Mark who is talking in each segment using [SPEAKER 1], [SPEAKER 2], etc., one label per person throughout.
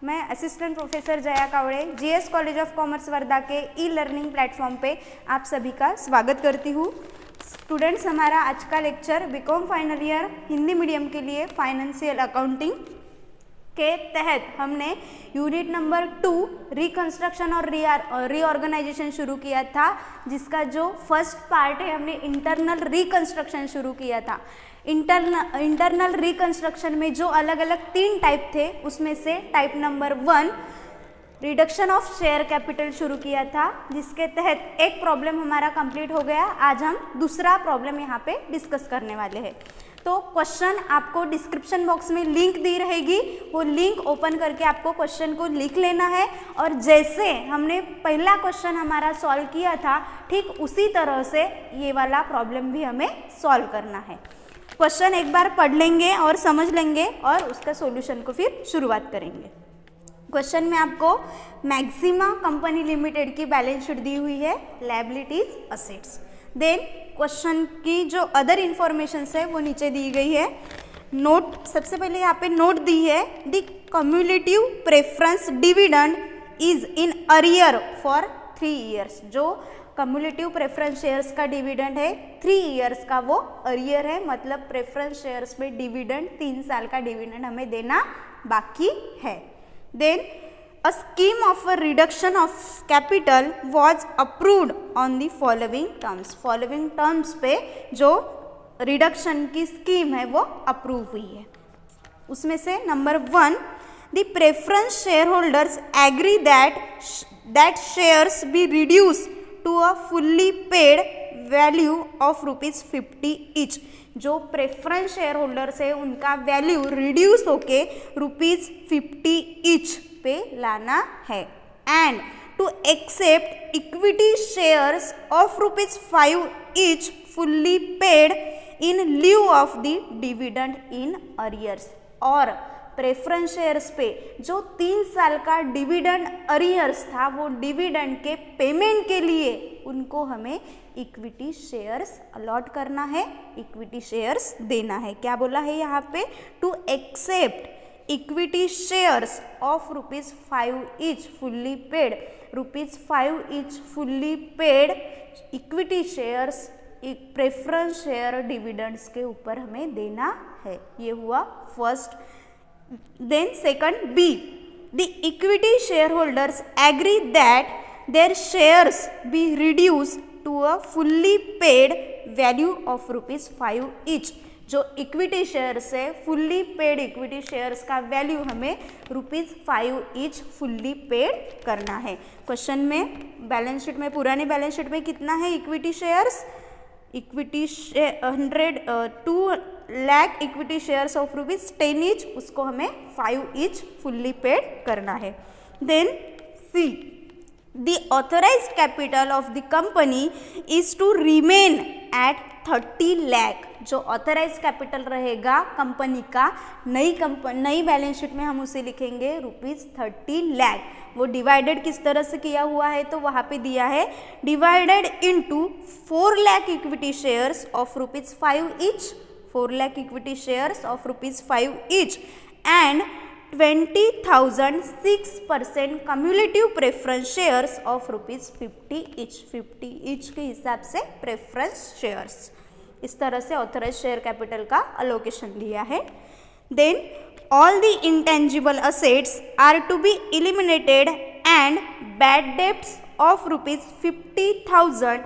[SPEAKER 1] मैं assistant professor Jaya Kawade GS college of commerce Wardha के e learning platform पे आप सभी का स्वागत करती हूँ। स्टूडेंट्स, हमारा आज का lecture BCom final year Hindi medium के लिए फाइनेंशियल अकाउंटिंग के तहत हमने यूनिट नंबर 2 रिकंस्ट्रक्शन और रीऑर्गेनाइजेशन शुरू किया था, जिसका जो फर्स्ट पार्ट है हमने इंटरनल रिकंस्ट्रक्शन शुरू किया था। इंटरनल रिकंस्ट्रक्शन में जो अलग अलग 3 टाइप थे, उसमें से type number 1 reduction of share capital शुरू किया था, जिसके तहत एक प्रॉब्लम हमारा कंप्लीट हो गया। आज हम दूसरा प्रॉब्लम यहाँ पे डिस्कस करने वाले हैं। तो क्वेश्चन आपको डिस्क्रिप्शन बॉक्स में लिंक दी रहेगी, वो लिंक ओपन करके आपको क्वेश्चन को लिख लेना है और जैसे हमने पहला क्वेश्चन हमारा सॉल्व किया था, ठीक उसी तरह से ये वाला प्रॉब्लम भी हमें सॉल्व करना है। क्वेश्चन एक बार पढ़ लेंगे और समझ लेंगे और उसका सॉल्यूशन को फिर शुरुआत करेंगे। क्वेश्चन में आपको मैक्सिमा कंपनी लिमिटेड की बैलेंस शीट दी हुई है, लायबिलिटीज, असेट्स। देन क्वेश्चन की जो अदर इंफॉर्मेशन है वो नीचे दी गई है। नोट, सबसे पहले यहाँ पे नोट दी है, the cumulative preference dividend is in arrear for 3 years. जो कम्युलेटिव प्रेफरेंस शेयर्स का डिविडेंड है 3 ईयर्स का, वो अरियर है, मतलब प्रेफरेंस शेयर्स में डिविडेंड 3 साल का डिविडेंड हमें देना बाकी है। Then a scheme of a reduction of capital was approved on the following terms। following terms पे जो रिडक्शन की स्कीम है वो अप्रूव हुई है। उसमें से number 1, the preference shareholders agree that shares be reduced to a fully paid value of ₹50 each। जो प्रेफरेंस शेयर होल्डर्स है उनका वैल्यू रिड्यूस होके ₹50 ईच पे लाना है। And to accept equity shares of ₹5 each fully paid in lieu of the dividend in arrears. और preference shares पे जो 3 साल का डिविडेंड अरियर्स था, वो डिविडेंड के पेमेंट के लिए उनको हमें इक्विटी शेयर्स अलॉट करना है, इक्विटी शेयर्स देना है। क्या बोला है यहाँ पे? To accept equity shares of ₹5 each fully paid, ₹5 each fully paid equity shares preference share dividends के ऊपर हमें देना है। ये हुआ first. Then second B, the equity share holders agree that their shares be reduce to a fully paid value of ₹5 each. जो equity shares है, fully paid equity shares का वैल्यू हमें ₹5 ईच फुल्ली पेड करना है। Question में balance sheet में, पुरानी balance sheet में कितना है equity shares? Equity 2 lakh equity shares of ₹10 each, उसको हमें 5 ईच फुल्ली पेड करना है। Then C, the authorized capital of the company is to remain at 30 lakh। जो ऑथराइज कैपिटल रहेगा कंपनी का, नई बैलेंस शीट में हम उसे लिखेंगे ₹30 लाख। वो डिवाइडेड किस तरह से किया हुआ है, तो वहाँ पे दिया है divided into 4 lakh equity shares of ₹5 each, 4 lakh equity shares of ₹5 each and 20,006% cumulative preference shares of ₹50 each, 50 each के हिसाब से प्रेफरेंस शेयर्स। इस तरह से ऑथराइज शेयर कैपिटल का अलोकेशन लिया है। Then all the intangible assets are to be eliminated and bad debts of ₹50,000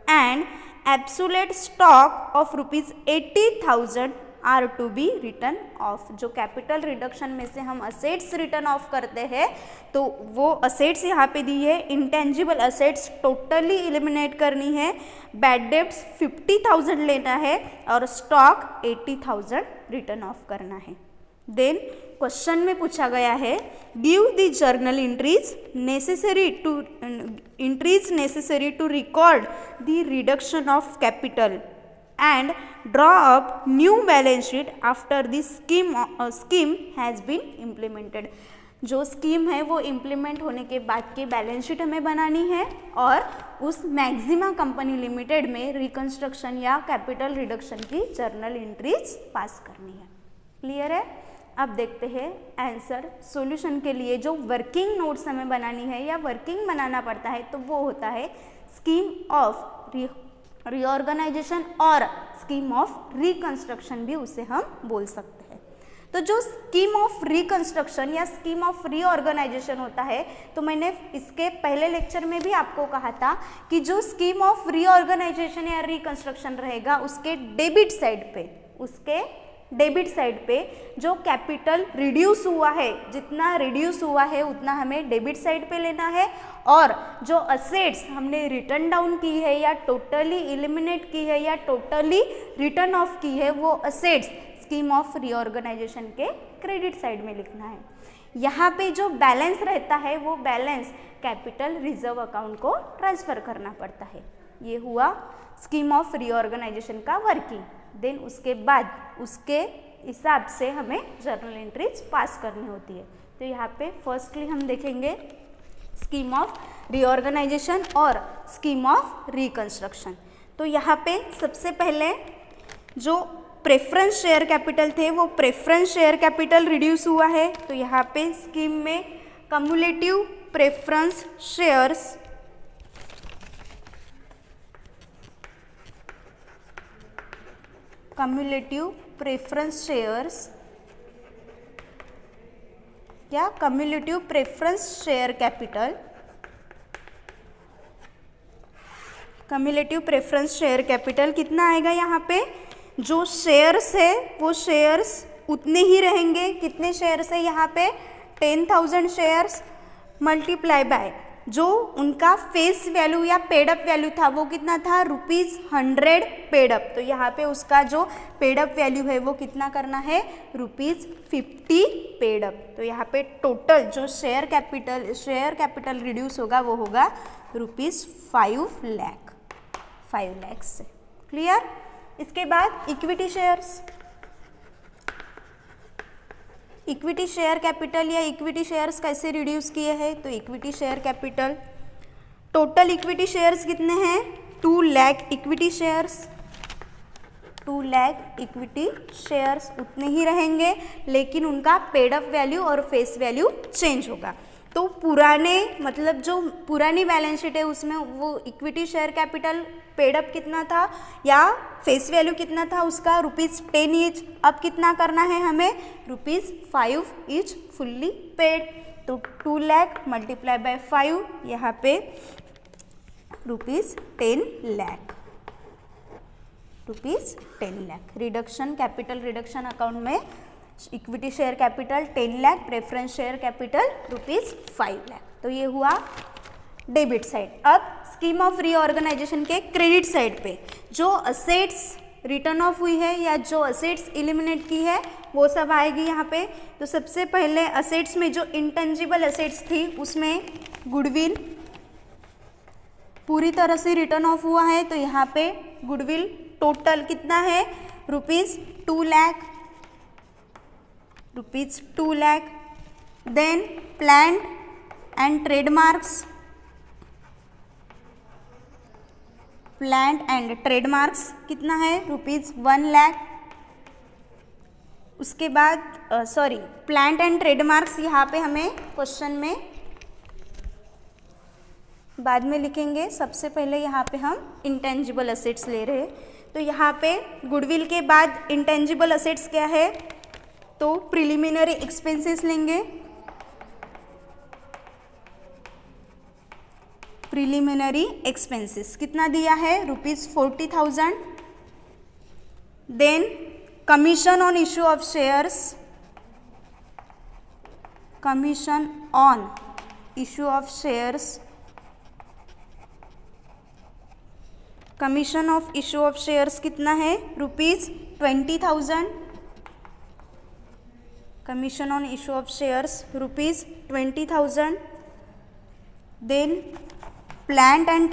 [SPEAKER 1] and absolute stock of ₹80,000 are to be written off. जो कैपिटल रिडक्शन में से हम असेट्स रिटर्न ऑफ करते हैं, तो वो असेट्स यहाँ पे दी है। इंटेंजिबल असेट्स टोटली एलिमिनेट करनी है, बैड डेब्ट्स 50,000 लेना है और स्टॉक 80,000 रिटर्न ऑफ करना है। देन क्वेश्चन में पूछा गया है, give the journal entries necessary to record the reduction of capital and draw up new balance sheet after the scheme has been implemented। जो स्कीम है वो इम्प्लीमेंट होने के बाद की बैलेंस शीट हमें बनानी है और उस मैक्सिमा कंपनी लिमिटेड में रिकंस्ट्रक्शन या कैपिटल रिडक्शन की जर्नल एंट्रीज पास करनी है। क्लियर है? अब देखते हैं आंसर। सॉल्यूशन के लिए जो वर्किंग नोट्स हमें बनानी है या वर्किंग बनाना पड़ता है तो वो होता है स्कीम ऑफ रीऑर्गेनाइजेशन और स्कीम ऑफ रिकंस्ट्रक्शन भी उसे हम बोल सकते हैं। तो जो स्कीम ऑफ रिकंस्ट्रक्शन या स्कीम ऑफ रीऑर्गेनाइजेशन होता है, तो मैंने इसके पहले लेक्चर में भी आपको कहा था कि जो स्कीम ऑफ रीऑर्गेनाइजेशन या रिकंस्ट्रक्शन रहेगा उसके डेबिट साइड पे जो कैपिटल रिड्यूस हुआ है, जितना रिड्यूस हुआ है उतना हमें डेबिट साइड पे लेना है, और जो असेट्स हमने रिटर्न डाउन की है या टोटली एलिमिनेट की है या टोटली रिटर्न ऑफ की है वो असेट्स स्कीम ऑफ रीऑर्गेनाइजेशन के क्रेडिट साइड में लिखना है। यहाँ पे जो बैलेंस रहता है वो बैलेंस कैपिटल रिजर्व अकाउंट को ट्रांसफर करना पड़ता है। ये हुआ स्कीम ऑफ रीऑर्गेनाइजेशन का वर्किंग। देन उसके बाद उसके हिसाब से हमें जर्नल एंट्रीज पास करनी होती है। तो यहाँ पे फर्स्टली हम देखेंगे स्कीम ऑफ रीऑर्गेनाइजेशन और स्कीम ऑफ रिकंस्ट्रक्शन। तो यहाँ पे सबसे पहले जो प्रेफरेंस शेयर कैपिटल थे वो प्रेफरेंस शेयर कैपिटल रिड्यूस हुआ है। तो यहाँ पे स्कीम में कम्युलेटिव प्रेफरेंस शेयर्स या cumulative preference share capital, cumulative preference share capital कितना आएगा? यहाँ पे जो शेयर्स है वो शेयर्स उतने ही रहेंगे। कितने शेयर्स है यहाँ पे? 10,000 शेयर्स मल्टीप्लाई बाय जो उनका फेस वैल्यू या पेडअप वैल्यू था वो कितना था? ₹100 पेडअप। तो यहाँ पे उसका जो पेडअप वैल्यू है वो कितना करना है? ₹50 पेडअप। तो यहाँ पे टोटल जो शेयर कैपिटल रिड्यूस होगा वो होगा ₹5 लाख से। क्लियर? इसके बाद इक्विटी शेयर कैपिटल या इक्विटी शेयर्स कैसे रिड्यूस किए हैं? तो equity share capital total equity shares कितने हैं? 2 लाख इक्विटी शेयर्स उतने ही रहेंगे, लेकिन उनका पेडअप वैल्यू और फेस वैल्यू चेंज होगा। तो जो पुरानी बैलेंस शीट है उसमें वो इक्विटी शेयर कैपिटल पेडअप कितना था या फेस वैल्यू कितना था उसका? ₹10 ईच। अब कितना करना है हमें? ₹5 ईच फुल्ली पेड। तो 2 लाख मल्टीप्लाई बाय 5, यहाँ पे ₹10 lakh. Reduction, capital reduction account में equity share capital 10 lakh, preference share capital ₹5 lakh. तो ये हुआ डेबिट साइड। अब स्कीम ऑफ रीऑर्गेनाइजेशन के क्रेडिट साइड पे जो असेट्स रिटर्न ऑफ हुई है या जो असेट्स एलिमिनेट की है वो सब आएगी यहाँ पे। तो सबसे पहले असेट्स में जो इंटेंजिबल असेट्स थी उसमें गुडविल पूरी तरह से रिटर्न ऑफ हुआ है। तो यहाँ पे गुडविल टोटल कितना है? ₹2 lakh. Then plant and trademarks कितना है? ₹1 लाख। उसके बाद प्लांट एंड ट्रेडमार्क्स यहाँ पे हमें क्वेश्चन में बाद में लिखेंगे। सबसे पहले यहाँ पे हम इंटेंजिबल असेट्स ले रहे हैं। तो यहाँ पे गुडविल के बाद इंटेंजिबल असेट्स क्या है? तो प्रिलिमिनरी एक्सपेंसेस लेंगे। प्रिलिमिनरी एक्सपेंसेस कितना दिया है? ₹40,000। Then commission on issue of shares, commission of issue of shares कितना है? ₹20,000। Commission on issue of shares ₹20,000। Then plant and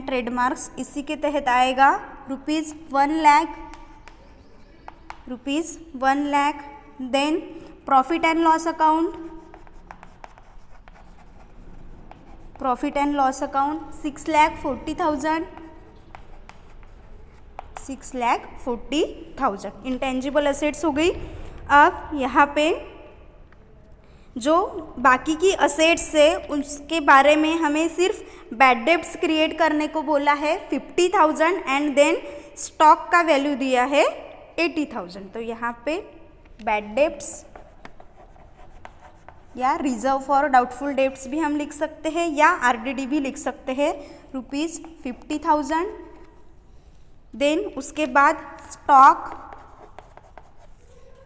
[SPEAKER 1] trademarks इसी के तहत आएगा ₹1 lakh. Then profit and loss account 6,40,000। 6,40,000 intangible assets हो गई। अब यहाँ पे जो बाकी की असेट्स है उसके बारे में हमें सिर्फ बैड डेब्ट्स क्रिएट करने को बोला है 50,000 एंड देन स्टॉक का वैल्यू दिया है 80,000। तो यहाँ पे बैड डेब्ट्स या रिजर्व फॉर डाउटफुल डेब्ट्स भी हम लिख सकते हैं या आरडीडी भी लिख सकते हैं ₹50,000। देन उसके बाद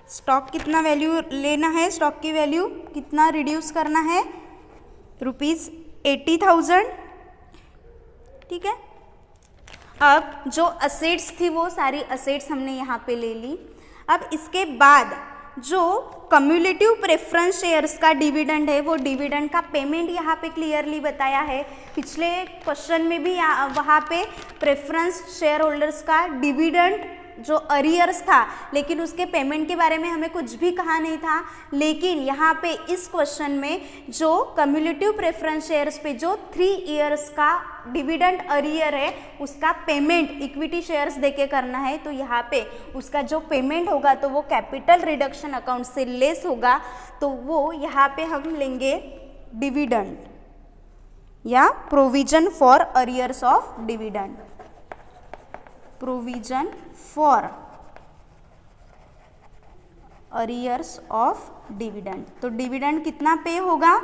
[SPEAKER 1] स्टॉक कितना वैल्यू लेना है, स्टॉक की वैल्यू कितना रिड्यूस करना है ₹80,000। ठीक है। अब जो असेट्स थी वो सारी असेट्स हमने यहाँ पे ले ली। अब इसके बाद जो कम्युलेटिव प्रेफरेंस शेयर्स का डिविडेंड है वो डिविडेंड का पेमेंट यहाँ पे क्लियरली बताया है। पिछले क्वेश्चन में भी वहाँ पे प्रेफरेंस शेयर होल्डर्स का डिविडेंड जो अरियर्स था लेकिन उसके पेमेंट के बारे में हमें कुछ भी कहा नहीं था, लेकिन यहाँ पे इस क्वेश्चन में जो कम्युलेटिव प्रेफरेंस शेयर्स पे जो 3 इयर्स का डिविडेंड अरियर है उसका पेमेंट इक्विटी शेयर्स देके करना है। तो यहाँ पे उसका जो पेमेंट होगा तो वो कैपिटल रिडक्शन अकाउंट से लेस होगा, तो वो यहाँ पे हम लेंगे डिविडेंड या provision for arrears of dividend, provision for arrears of dividend. तो डिविडेंड कितना पे होगा,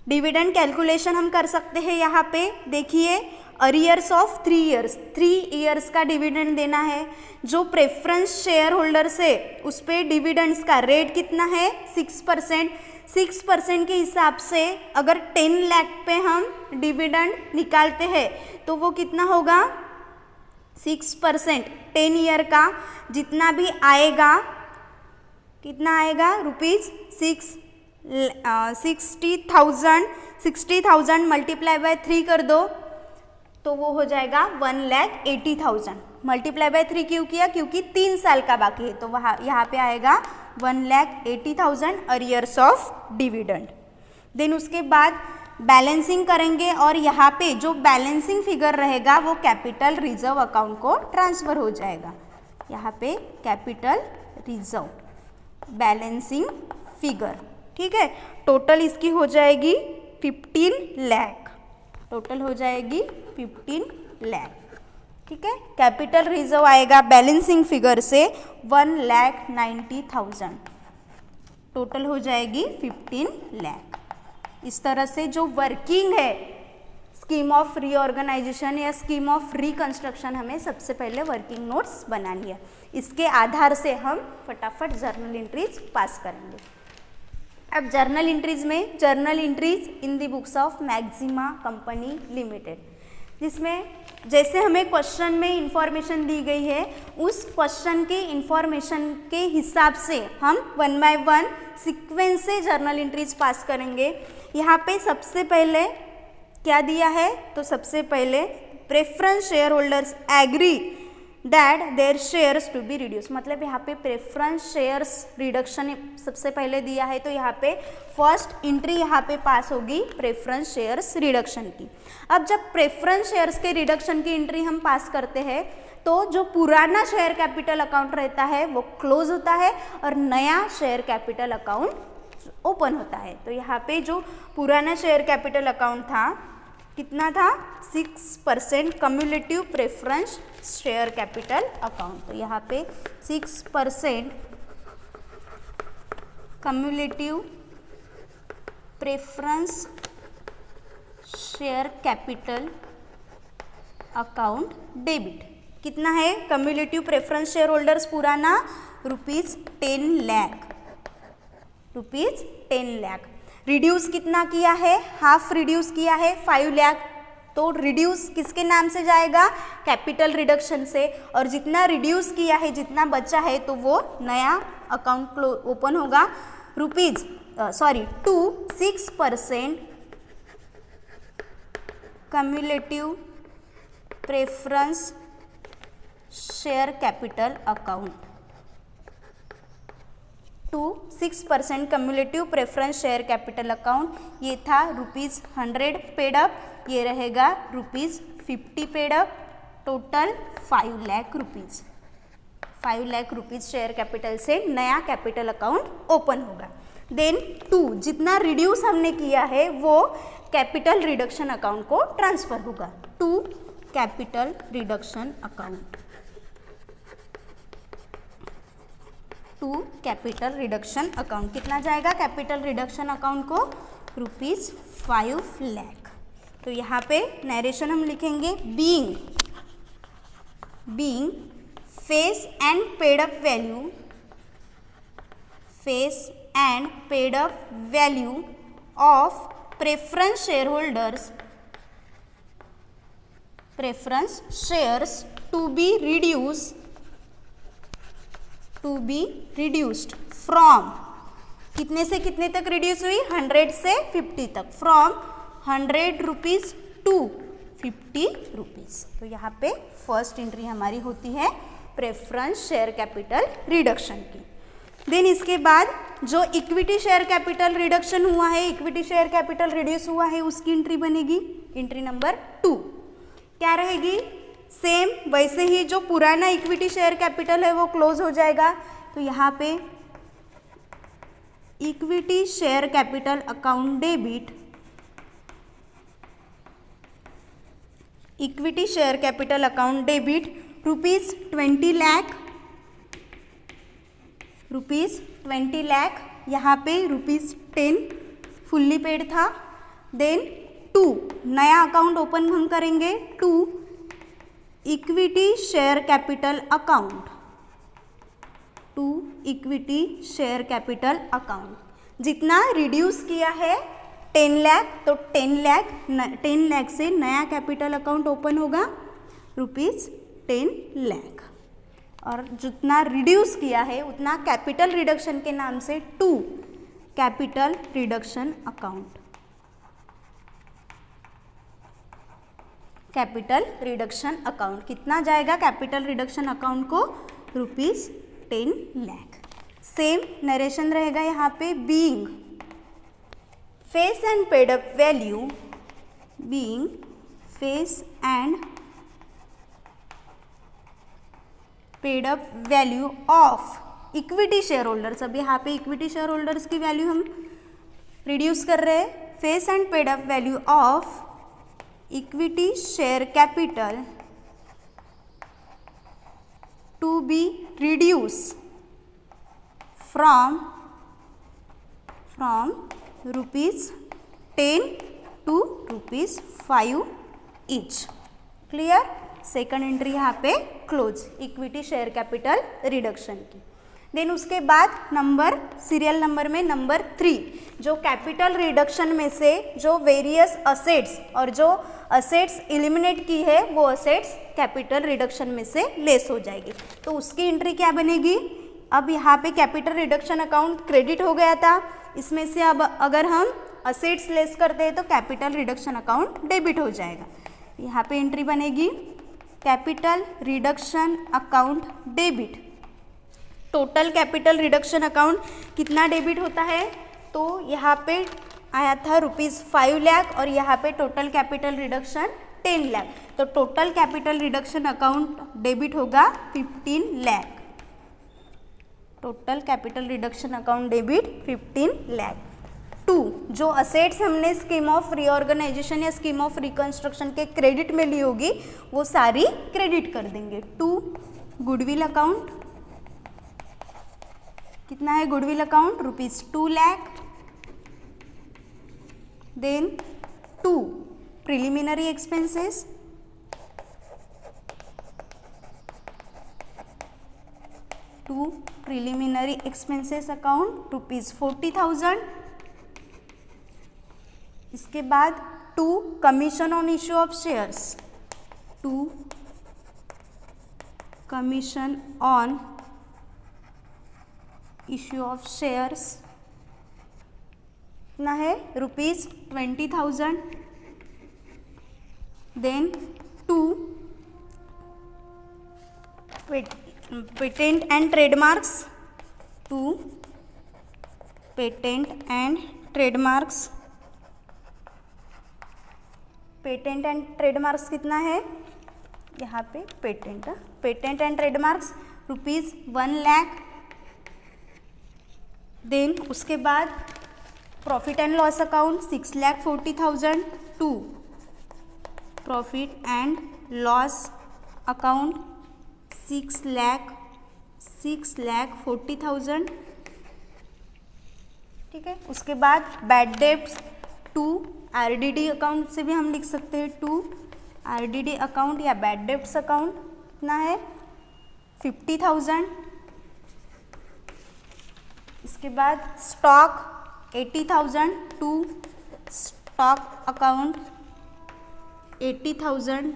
[SPEAKER 1] डिविडेंड कैलकुलेशन हम कर सकते हैं। यहाँ पे देखिए अरियर्स ऑफ 3 इयर्स, 3 इयर्स का डिविडेंड देना है। जो प्रेफरेंस शेयर होल्डर से उस पर डिविडेंड्स का रेट कितना है 6%। 6% के हिसाब से अगर 10 लाख पे हम डिविडेंड निकालते हैं तो वो कितना होगा 6%। 10 ईयर का जितना भी आएगा कितना आएगा ₹60,000 मल्टीप्लाई बाय 3 कर दो तो वो हो जाएगा 1,80,000। मल्टीप्लाई बाय 3 क्यों किया, क्योंकि 3 साल का बाकी है, तो वहाँ यहाँ पे आएगा 1,80,000 अरियर्स ऑफ डिविडेंड। देन उसके बाद बैलेंसिंग करेंगे और यहाँ पे जो बैलेंसिंग फिगर रहेगा वो कैपिटल रिजर्व अकाउंट को ट्रांसफ़र हो जाएगा। यहाँ पे कैपिटल रिजर्व बैलेंसिंग फिगर, ठीक है। टोटल इसकी हो जाएगी 15 लाख, टोटल हो जाएगी 15 लाख, ठीक है। कैपिटल रिजर्व आएगा बैलेंसिंग फिगर से 1,90,000, टोटल हो जाएगी 15 लाख। इस तरह से जो वर्किंग है स्कीम ऑफ रीऑर्गेनाइजेशन या स्कीम ऑफ रिकंस्ट्रक्शन हमें सबसे पहले वर्किंग नोट्स बनानी है। इसके आधार से हम फटाफट जर्नल एंट्रीज पास करेंगे। अब जर्नल एंट्रीज में journal entries in the books of Maxima company limited, जिसमें जैसे हमें क्वेश्चन में इंफॉर्मेशन दी गई है उस क्वेश्चन के इंफॉर्मेशन के हिसाब से हम 1 बाय 1 सीक्वेंस से जर्नल एंट्रीज पास करेंगे। यहाँ पे सबसे पहले क्या दिया है, तो सबसे पहले preference share holders agree that their shares to be reduce, मतलब यहाँ पे प्रेफरेंस शेयर्स रिडक्शन सबसे पहले दिया है, तो यहाँ पे फर्स्ट एंट्री यहाँ पे पास होगी प्रेफरेंस शेयर्स रिडक्शन की। अब जब प्रेफरेंस शेयर्स के रिडक्शन की एंट्री हम पास करते हैं तो जो पुराना शेयर कैपिटल अकाउंट रहता है वो क्लोज होता है और नया शेयर कैपिटल अकाउंट ओपन होता है। तो यहाँ पे जो पुराना शेयर कैपिटल अकाउंट था कितना था 6% cumulative preference share capital account, तो यहाँ पे 6% cumulative preference share capital account debit कितना है, कम्युलेटिव प्रेफरेंस शेयर होल्डर्स पुराना ₹10 लाख, रिड्यूस कितना किया है, हाफ रिड्यूस किया है 5 लाख, तो रिड्यूस किसके नाम से जाएगा, कैपिटल रिडक्शन से, और जितना रिड्यूस किया है जितना बचा है तो वो नया अकाउंट ओपन होगा 6% cumulative preference share capital account 6% cumulative preference share capital account, ये था ₹100 पेड अप, ये रहेगा ₹50 paid up, total 5 lakh rupees. 5 lakh rupees share capital से नया कैपिटल अकाउंट ओपन होगा। देन 2, जितना रिड्यूस हमने किया है वो कैपिटल रिडक्शन अकाउंट को ट्रांसफर होगा। 2 capital reduction account, 2 capital reduction account कितना जाएगा कैपिटल रिडक्शन अकाउंट को? ₹5 लाख। तो यहाँ पे नरेशन हम लिखेंगे being face and paid up value, face and paid up value of preference share holders, preference shares to be reduced from, कितने से कितने तक रिड्यूस हुई? 100 से 50 तक, फ्रॉम 100 रुपीज़ टू 50 रुपीज़। तो यहाँ पे फर्स्ट एंट्री हमारी होती है प्रेफरेंस शेयर कैपिटल रिडक्शन की। देन इसके बाद जो इक्विटी शेयर कैपिटल रिडक्शन हुआ है, इक्विटी शेयर कैपिटल रिड्यूस हुआ है, उसकी एंट्री बनेगी एंट्री नंबर 2। क्या रहेगी? सेम वैसे ही जो पुराना इक्विटी शेयर कैपिटल है वो क्लोज हो जाएगा। तो यहाँ पे equity share capital account debit, equity share capital account debit ₹20 lakh, यहाँ पे ₹10 फुल्ली पेड था। देन 2 नया अकाउंट ओपन हम करेंगे, 2 equity share capital account, 2 equity share capital account. जितना रिड्यूस किया है 10 लाख, तो 10 लाख से नया कैपिटल अकाउंट ओपन होगा ₹10 लाख, और जितना रिड्यूस किया है उतना कैपिटल रिडक्शन के नाम से 2 capital reduction account, capital reduction account कितना जाएगा कैपिटल रिडक्शन अकाउंट को? ₹10 लाख। सेम नरेशन रहेगा यहाँ पे being face and paid up value, being face and paid up value of equity share holders. अब यहाँ पे इक्विटी शेयर होल्डर्स की वैल्यू हम रिड्यूस कर रहे हैं। Face and paid up value of equity share capital to be reduce from ₹10 to ₹5 ईच। Clear? Second entry यहाँ पे close, equity share capital reduction की। देन उसके बाद सीरियल नंबर में नंबर 3, जो कैपिटल रिडक्शन में से जो वेरियस असेट्स और जो असेट्स एलिमिनेट की है वो असेट्स कैपिटल रिडक्शन में से लेस हो जाएगी। तो उसकी एंट्री क्या बनेगी? अब यहाँ पे कैपिटल रिडक्शन अकाउंट क्रेडिट हो गया था, इसमें से अब अगर हम असेट्स लेस करते हैं तो कैपिटल रिडक्शन अकाउंट डेबिट हो जाएगा। यहाँ पे एंट्री बनेगी capital reduction account debit. Total capital reduction account कितना डेबिट होता है? तो यहाँ पे आया था ₹5 लाख और यहाँ पे टोटल कैपिटल रिडक्शन 10 लाख, तो total capital reduction account debit होगा 15 lakh. Total capital reduction account debit 15 lakh. 2 जो असेट्स हमने स्कीम ऑफ रीऑर्गेनाइजेशन या स्कीम ऑफ रिकंस्ट्रक्शन के क्रेडिट में ली होगी वो सारी क्रेडिट कर देंगे। 2 गुडविल अकाउंट, कितना है goodwill account? ₹2 lakh. Then 2 preliminary expenses, 2 preliminary expenses account ₹40,000। इसके बाद 2 commission on issue of shares, 2 commission on issue of shares कितना है? ₹20,000। Then 2 patent and trademarks, 2 patent and trademarks, patent and trademarks कितना है? यहाँ पे patent, patent and trademarks ₹1,00,000। Then उसके बाद profit and loss account 6,40,000 to profit and loss account 6,40,000। ठीक है, उसके बाद bad debts to RDD account से भी हम लिख सकते हैं, टू RDD अकाउंट या बैड डेब्ट्स अकाउंट कितना है 50,000। इसके बाद stock 80,000 to stock account 80,000।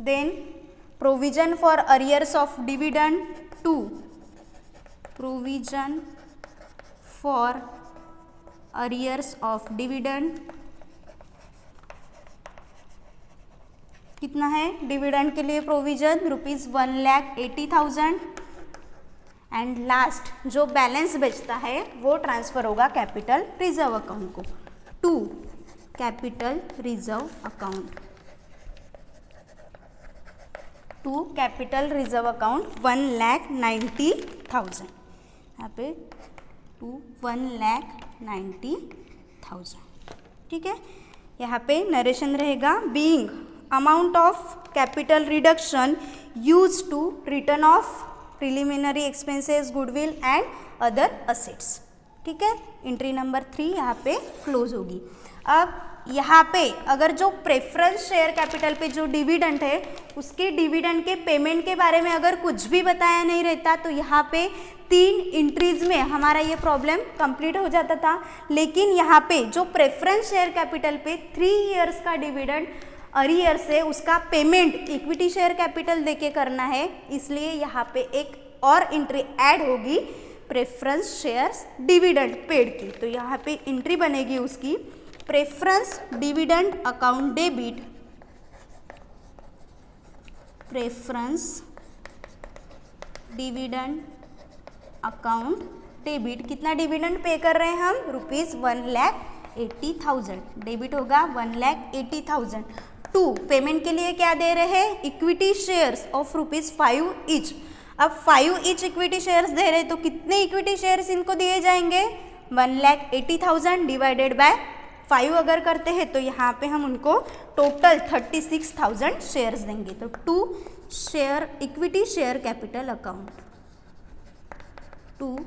[SPEAKER 1] Then provision for arrears of dividend to provision for arrears of dividend कितना है डिविडेंड के लिए प्रोविजन ₹1,80,000। एंड लास्ट जो बैलेंस बचता है वो ट्रांसफर होगा कैपिटल रिजर्व अकाउंट को, to capital reserve account, to capital reserve account 1,90,000। यहाँ पे टू 1,90,000। ठीक है, यहाँ पे नरेशन रहेगा being amount of capital reduction use to return of preliminary expenses, goodwill and other assets. ठीक है, एंट्री नंबर 3 यहाँ पे क्लोज होगी। अब यहाँ पे अगर जो प्रेफरेंस शेयर कैपिटल पे जो डिविडेंड है उसके डिविडेंड के पेमेंट के बारे में अगर कुछ भी बताया नहीं रहता तो यहाँ पे 3 एंट्रीज में हमारा ये प्रॉब्लम कंप्लीट हो जाता था। लेकिन यहाँ पे जो प्रेफरेंस शेयर कैपिटल पे 3 इयर्स का डिविडेंड अरियर से उसका पेमेंट इक्विटी शेयर कैपिटल देके करना है, इसलिए यहाँ पे एक और एंट्री ऐड होगी प्रेफरेंस शेयर्स डिविडेंड पेड की। तो यहाँ पे एंट्री बनेगी उसकी preference dividend account debit, preference dividend account debit. कितना डिविडेंड पे कर रहे हैं हम ₹1,80,000, डेबिट होगा 1,80,000 टू पेमेंट के लिए क्या दे रहे हैं इक्विटी शेयर्स ऑफ ₹5 ईच। अब 5 ईच इक्विटी शेयर्स दे रहे हैं तो कितने इक्विटी शेयर्स इनको दिए जाएंगे 1,80,000 डिवाइडेड बाय 5 अगर करते हैं तो यहाँ पे हम उनको टोटल 36,000 शेयर्स देंगे। तो to share equity share capital account, to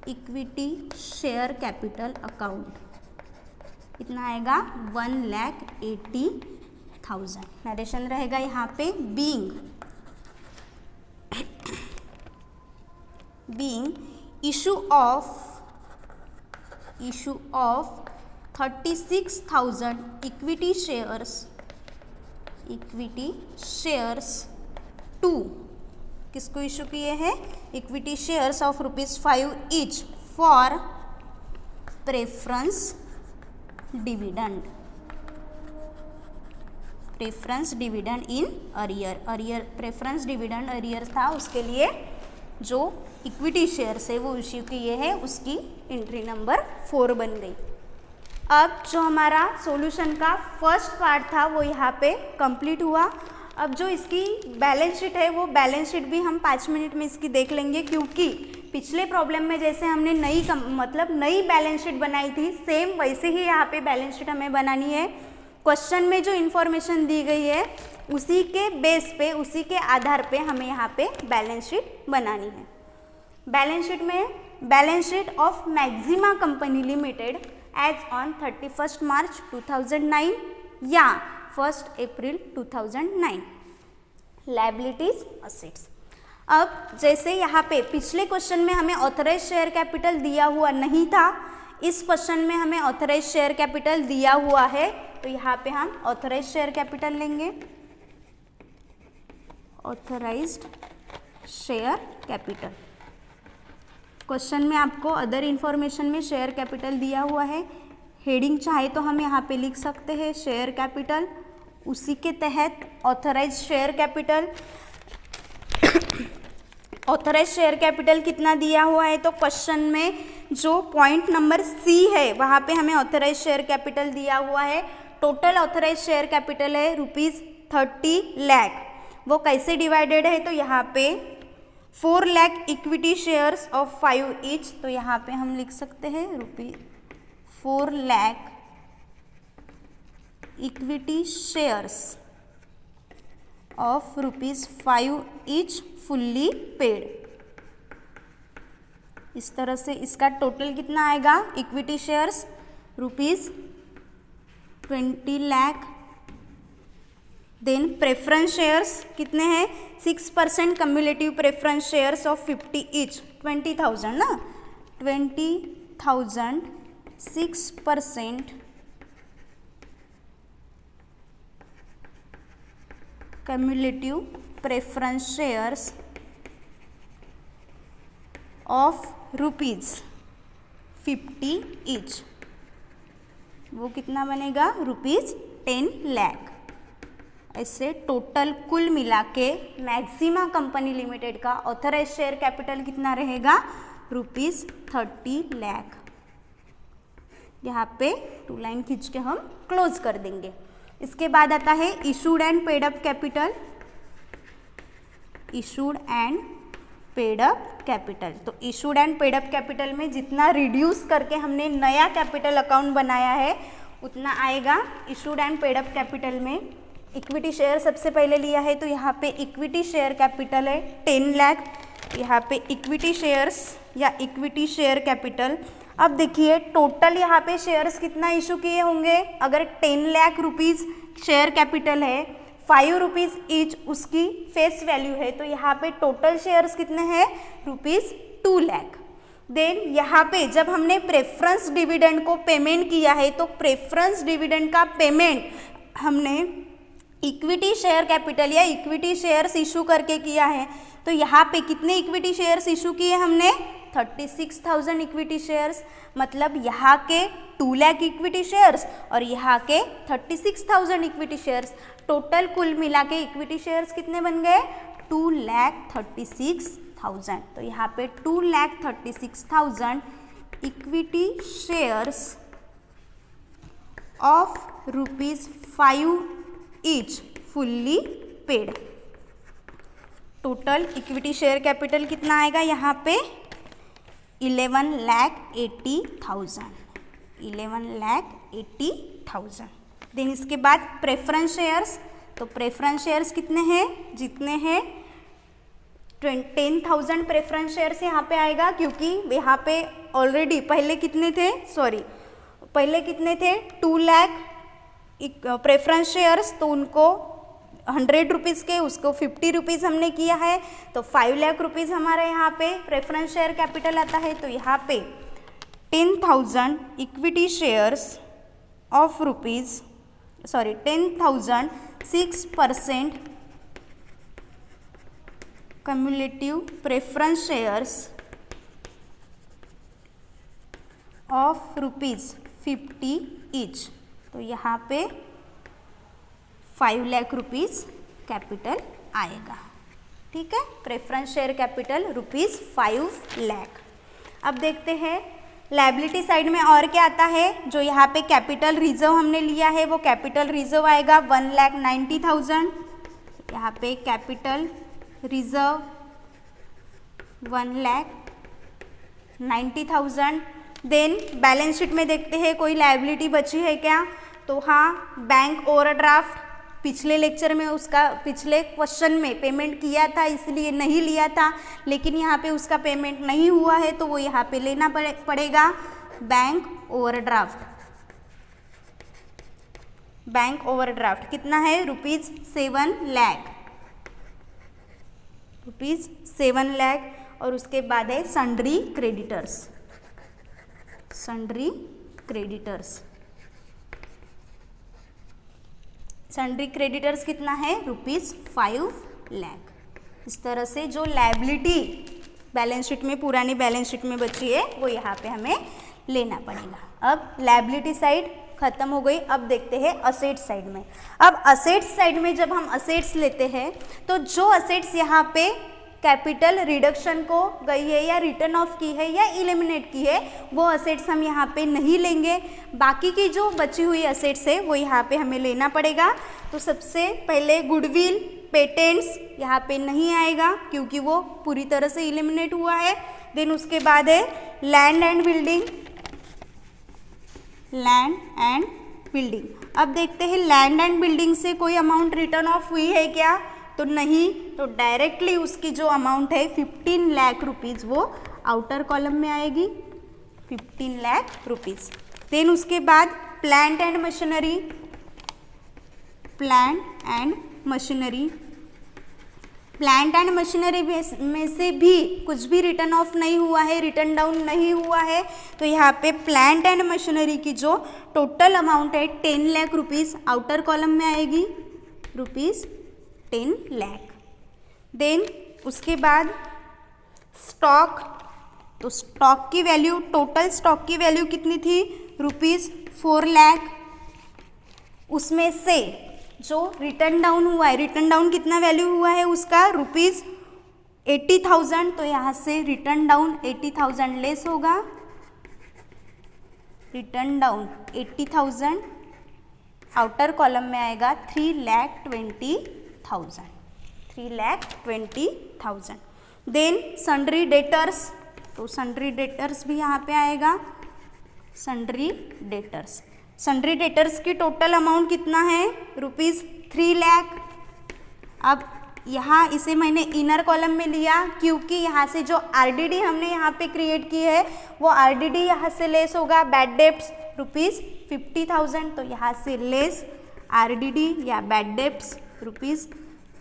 [SPEAKER 1] equity share capital account कितना आएगा 1,80,000। नरेशन रहेगा यहाँ पे being issue of 36,000 equity shares to किसको इशू किए हैं equity shares of ₹5 each for preference dividend in arrear preference dividend arrear था, उसके लिए जो इक्विटी शेयर्स है वो इश्यू किए हैं, उसकी एंट्री नंबर 4 बन गई। अब जो हमारा सॉल्यूशन का फर्स्ट पार्ट था वो यहाँ पे कंप्लीट हुआ। अब जो इसकी बैलेंस शीट है वो बैलेंस शीट भी हम 5 मिनट में इसकी देख लेंगे, क्योंकि पिछले प्रॉब्लम में जैसे हमने नई बैलेंस शीट बनाई थी सेम वैसे ही यहाँ पे बैलेंस शीट हमें बनानी है। क्वेश्चन में जो इन्फॉर्मेशन दी गई है उसी के बेस पे उसी के आधार पे हमें यहाँ पे बैलेंस शीट बनानी है। बैलेंस शीट में balance sheet of Maxima company limited as on 31 March 2009 या 1 अप्रैल 2009, लायबिलिटीज असेट्स। अब जैसे यहाँ पे पिछले क्वेश्चन में हमें ऑथराइज शेयर कैपिटल दिया हुआ नहीं था, इस क्वेश्चन में हमें ऑथराइज शेयर कैपिटल दिया हुआ है, तो यहाँ पे हम ऑथराइज शेयर कैपिटल लेंगे, ऑथराइज्ड शेयर कैपिटल। क्वेश्चन में आपको अदर इंफॉर्मेशन में शेयर कैपिटल दिया हुआ है, हेडिंग चाहे तो हम यहाँ पे लिख सकते हैं शेयर कैपिटल, उसी के तहत authorise share capital. Authorise share capital कितना दिया हुआ है, तो क्वेश्चन में जो पॉइंट नंबर सी है वहाँ पे हमें ऑथराइज शेयर कैपिटल दिया हुआ है। टोटल ऑथराइज शेयर कैपिटल है 30 लाख। वो कैसे डिवाइडेड है, तो यहाँ पे 4 lakh equity shares of 5 each, तो यहाँ पे हम लिख सकते हैं ₹4 lakh equity shares of ₹5 each fully paid. इस तरह से इसका टोटल कितना आएगा, equity shares ₹20 lakh. Then preference shares कितने हैं, 6% cumulative preference shares of 50 each, 20,000 ना, 20,000 6% cumulative preference shares of ₹50 each, वो कितना बनेगा, ₹10 लाख। ऐसे टोटल कुल मिला के मैक्सिमा कंपनी लिमिटेड का ऑथराइज शेयर कैपिटल कितना रहेगा, ₹30 लाख। यहाँ पे 2 लाइन खींच के हम क्लोज कर देंगे। इसके बाद आता है issued and paid up capital. Issued and paid up capital, तो issued and paid up capital में जितना रिड्यूस करके हमने नया कैपिटल अकाउंट बनाया है उतना आएगा issued and paid up capital में। इक्विटी शेयर सबसे पहले लिया है, तो यहाँ पे इक्विटी शेयर कैपिटल है 10 लाख। यहाँ पे इक्विटी शेयर्स या इक्विटी शेयर कैपिटल। अब देखिए टोटल यहाँ पे शेयर्स कितना इशू किए होंगे, अगर 10 लाख रुपीज़ शेयर कैपिटल है, ₹5 ईच उसकी फेस वैल्यू है, तो यहाँ पे टोटल शेयर्स कितने हैं, ₹2 लाख। देन यहाँ पे जब हमने प्रेफरेंस डिविडेंड को पेमेंट किया है, तो प्रेफरेंस डिविडेंड का पेमेंट हमने इक्विटी शेयर कैपिटल या इक्विटी शेयर्स इशू करके किया है। तो यहाँ पे कितने इक्विटी शेयर्स इशू किए हमने, 36,000 इक्विटी शेयर्स, मतलब यहाँ के 2 लाख इक्विटी शेयर्स और यहाँ के 36,000 इक्विटी शेयर्स, टोटल कुल मिला के इक्विटी शेयर्स कितने बन गए, 2,36,000। तो यहाँ पे 2,36,000 equity shares of ₹5 each fully paid. Total equity share capital कितना आएगा यहाँ पे, 11,80,000। 11,80,000। देन इसके बाद प्रेफरेंस शेयर्स, तो प्रेफरेंस शेयर्स कितने हैं, जितने हैं 10,000 प्रेफरेंस शेयर्स यहाँ पे आएगा, क्योंकि यहाँ पे ऑलरेडी पहले कितने थे, पहले कितने थे 2 लाख प्रेफरेंस शेयर्स, तो उनको 100 रुपीज़ के उसको 50 रुपीज़ हमने किया है, तो 5 लाख रुपीज़ हमारे यहाँ पे प्रेफरेंस शेयर कैपिटल आता है। तो यहाँ पे 10,000 equity shares of 10,000 6% cumulative preference shares of ₹50 each, तो यहाँ पे 5 लाख रुपीज़ कैपिटल आएगा। ठीक है, प्रेफरेंस शेयर कैपिटल ₹5 लाख। अब देखते हैं लायबिलिटी साइड में और क्या आता है। जो यहाँ पे कैपिटल रिजर्व हमने लिया है वो कैपिटल रिजर्व आएगा 1,90,000। यहाँ पे capital reserve 1,90,000। Then balance sheet में देखते हैं कोई लायबिलिटी बची है क्या, तो हाँ, बैंक ओवरड्राफ्ट पिछले लेक्चर में उसका पिछले क्वेश्चन में पेमेंट किया था इसलिए नहीं लिया था, लेकिन यहाँ पे उसका पेमेंट नहीं हुआ है तो वो यहाँ पे लेना पड़ेगा बैंक ओवरड्राफ्ट। बैंक ओवरड्राफ्ट कितना है, ₹7 लाख, ₹7 लाख। और उसके बाद है सन्ड्री क्रेडिटर्स। सन्ड्री क्रेडिटर्स कितना है, ₹5 लाख। इस तरह से जो लायबिलिटी बैलेंस शीट में पुरानी बैलेंस शीट में बची है वो यहाँ पे हमें लेना पड़ेगा। अब लायबिलिटी साइड खत्म हो गई। अब देखते हैं असेट साइड में। अब असेट्स साइड में जब हम असेट्स लेते हैं तो जो असेट्स यहाँ पे कैपिटल रिडक्शन को गई है या रिटर्न ऑफ की है या इलिमिनेट की है, वो असेट्स हम यहाँ पे नहीं लेंगे। बाकी की जो बची हुई असेट्स है वो यहाँ पे हमें लेना पड़ेगा। तो सबसे पहले गुडविल, पेटेंट्स यहाँ पे नहीं आएगा क्योंकि वो पूरी तरह से इलिमिनेट हुआ है। देन उसके बाद है land and building, land and building. अब देखते हैं लैंड एंड बिल्डिंग से कोई अमाउंट रिटर्न ऑफ हुई है क्या, तो नहीं। तो डायरेक्टली उसकी जो अमाउंट है 15 लाख रुपीज़ वो आउटर कॉलम में आएगी, 15 लाख रुपीज़। देन उसके बाद plant and machinery, plant and machinery, plant and machinery में से भी कुछ भी रिटर्न ऑफ नहीं हुआ है, रिटर्न डाउन नहीं हुआ है। तो यहाँ पे प्लांट एंड मशीनरी की जो टोटल अमाउंट है 10 लाख रुपीज़ आउटर कॉलम में आएगी, रुपीज़ 10 लाख। देन उसके बाद स्टॉक, तो स्टॉक की वैल्यू, टोटल स्टॉक की वैल्यू कितनी थी, रुपीज़ 4 लाख। उसमें से जो रिटर्न डाउन हुआ है, रिटर्न डाउन कितना वैल्यू हुआ है उसका, रुपीज़ 80,000। तो यहाँ से रिटर्न डाउन 80,000 लेस होगा, रिटर्न डाउन 80,000 आउटर कॉलम में आएगा 3,20,000, 3,20,000। देन सन्ड्री डेटर्स, तो सन्ड्री डेटर्स भी यहाँ पे आएगा, सन्ड्री डेटर्स। सन्ड्री डेटर्स की टोटल अमाउंट कितना है, रुपीज़ 3 लाख। अब यहाँ इसे मैंने इनर कॉलम में लिया क्योंकि यहाँ से जो आरडीडी हमने यहाँ पे क्रिएट की है वो आरडीडी यहाँ से लेस होगा, बैड डेब्ट्स रुपीज़ 50,000। तो यहाँ से लेस आरडीडी या bad debts rupees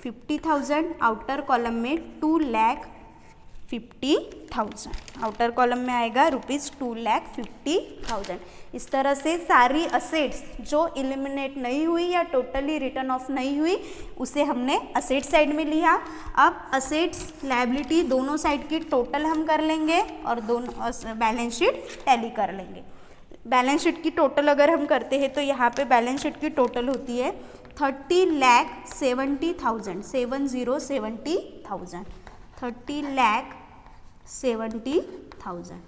[SPEAKER 1] 50,000, outer column में 2,50,000, आउटर कॉलम में आएगा रुपीज़ 2,50,000। इस तरह से सारी असेट्स जो इलिमिनेट नहीं हुई या टोटली रिटर्न ऑफ नहीं हुई उसे हमने असेट साइड में लिया। अब असेट्स लायबिलिटी दोनों साइड की टोटल हम कर लेंगे और दोनों बैलेंस शीट टैली कर लेंगे। बैलेंस शीट की टोटल अगर हम करते हैं तो यहाँ पे बैलेंस शीट की टोटल होती है 30,70,000, 70,70,000, 30,70,000।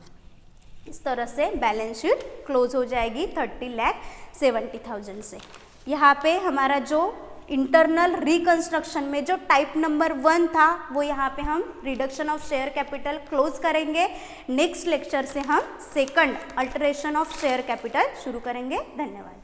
[SPEAKER 1] इस तरह से बैलेंस शीट क्लोज हो जाएगी 30,70,000 से। यहाँ पे हमारा जो इंटरनल रिकंस्ट्रक्शन में जो टाइप नंबर 1 था वो यहाँ पे हम reduction of share capital close करेंगे। नेक्स्ट लेक्चर से हम second alteration of share capital शुरू करेंगे। धन्यवाद।